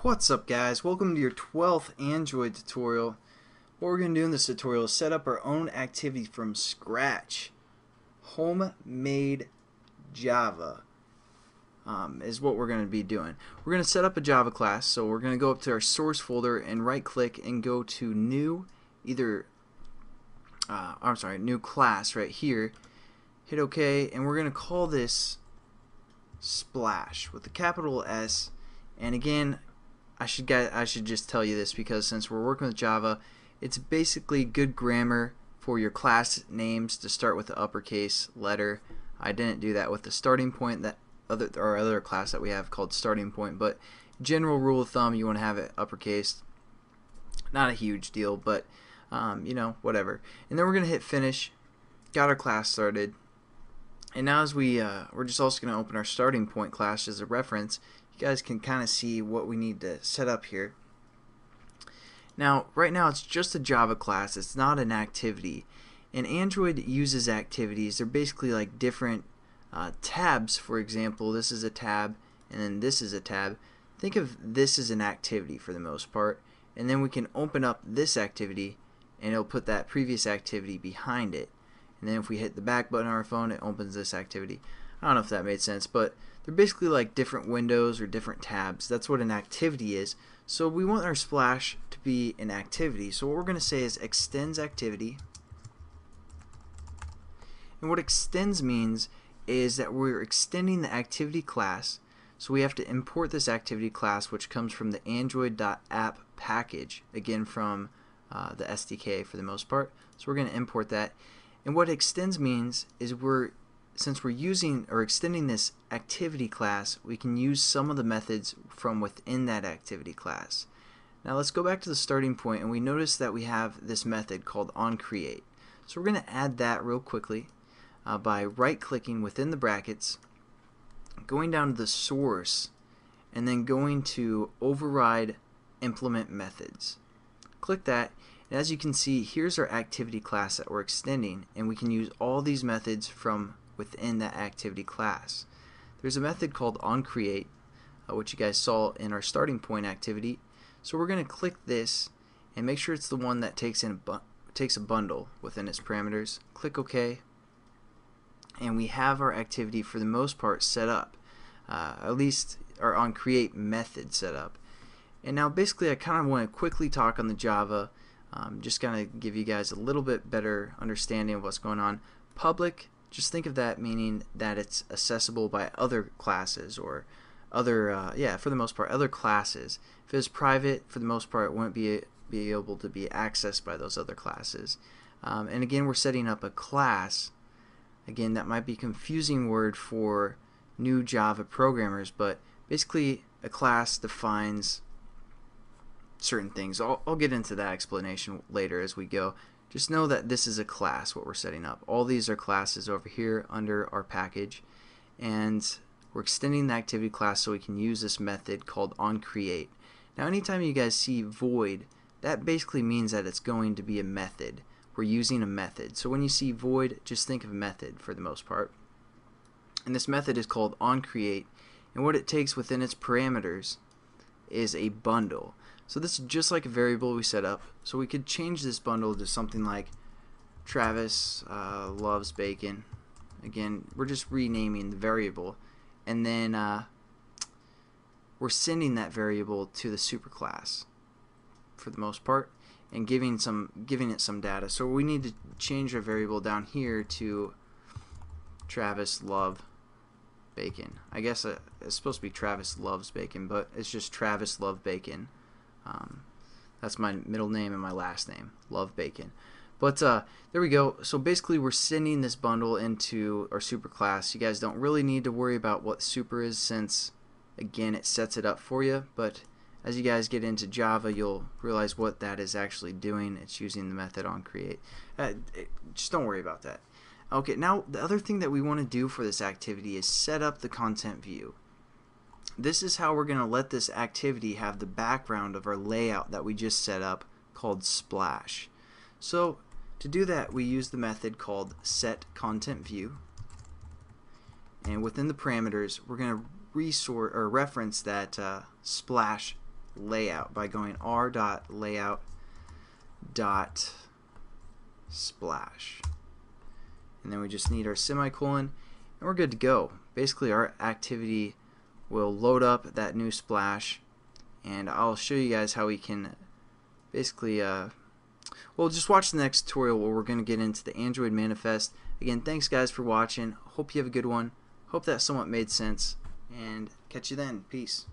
What's up, guys? Welcome to your 12th Android tutorial. What we're going to do in this tutorial is set up our own activity from scratch. Homemade Java is what we're going to be doing. We're going to set up a Java class, so we're going to go up to our source folder and right click and go to new, new class right here. Hit OK, and we're going to call this Splash with a capital S. And again, I should just tell you this because since we're working with Java, it's basically good grammar for your class names to start with the uppercase letter. I didn't do that with the starting point, that our other class that we have called starting point, but general rule of thumb, you want to have it uppercase. Not a huge deal, but you know, whatever. And then we're gonna hit finish. Got our class started. And now as we're just also going to open our starting point class as a reference, you guys can kind of see what we need to set up here. Now, right now it's just a Java class. It's not an activity. And Android uses activities. They're basically like different tabs. For example, this is a tab, and then this is a tab. Think of this as an activity for the most part. And then we can open up this activity, and it'll put that previous activity behind it. And then if we hit the back button on our phone, it opens this activity. I don't know if that made sense, but they're basically like different windows or different tabs. That's what an activity is. So we want our Splash to be an activity. So what we're going to say is extends activity. And what extends means is that we're extending the activity class. So we have to import this activity class, which comes from the android.app package, again from the SDK for the most part. So we're going to import that. And what extends means is since we're using or extending this activity class, we can use some of the methods from within that activity class. Now let's go back to the starting point, and we notice that we have this method called onCreate. So we're going to add that real quickly by right-clicking within the brackets, going down to the source, and then going to override implement methods. Click that. And as you can see, here's our activity class that we're extending, and we can use all these methods from within that activity class. There's a method called onCreate, which you guys saw in our starting point activity. So we're going to click this and make sure it's the one that takes a bundle within its parameters. Click OK, and we have our activity for the most part set up, at least our onCreate method set up. And now basically I kind of want to quickly talk on the Java. Just kind of give you guys a little bit better understanding of what's going on. Public, just think of that meaning that it's accessible by other classes or other, for the most part, other classes. If it was private, for the most part, it wouldn't be able to be accessed by those other classes. And again, we're setting up a class. Again, that might be a confusing word for new Java programmers, but basically a class defines certain things. I'll get into that explanation later as we go. Just know that this is a class, what we're setting up. All these are classes over here under our package, and we're extending the activity class so we can use this method called onCreate. Now anytime you guys see void, that basically means that it's going to be a method. We're using a method. So when you see void, just think of method for the most part. And this method is called onCreate, and what it takes within its parameters is a bundle. So this is just like a variable we set up. So we could change this bundle to something like Travis loves bacon. Again, we're just renaming the variable, and then we're sending that variable to the superclass for the most part, and giving it some data. So we need to change our variable down here to Travis love bacon. I guess it's supposed to be Travis loves bacon, but it's just Travis love bacon. That's my middle name and my last name, love bacon. But there we go. So basically we're sending this bundle into our superclass. You guys don't really need to worry about what super is, since again it sets it up for you, but as you guys get into Java, you'll realize what that is actually doing. It's using the method onCreate. Just don't worry about that. Okay, now the other thing that we want to do for this activity is set up the content view. This is how we're going to let this activity have the background of our layout that we just set up called Splash. So to do that, we use the method called SetContentView, and within the parameters we're going to reference that Splash layout by going r.layout.splash. And then we just need our semicolon, and we're good to go. Basically, our activity will load up that new splash, and I'll show you guys how we can basically well, just watch the next tutorial where we're going to get into the Android manifest. Again, thanks guys for watching. Hope you have a good one. Hope that somewhat made sense, and catch you then. Peace.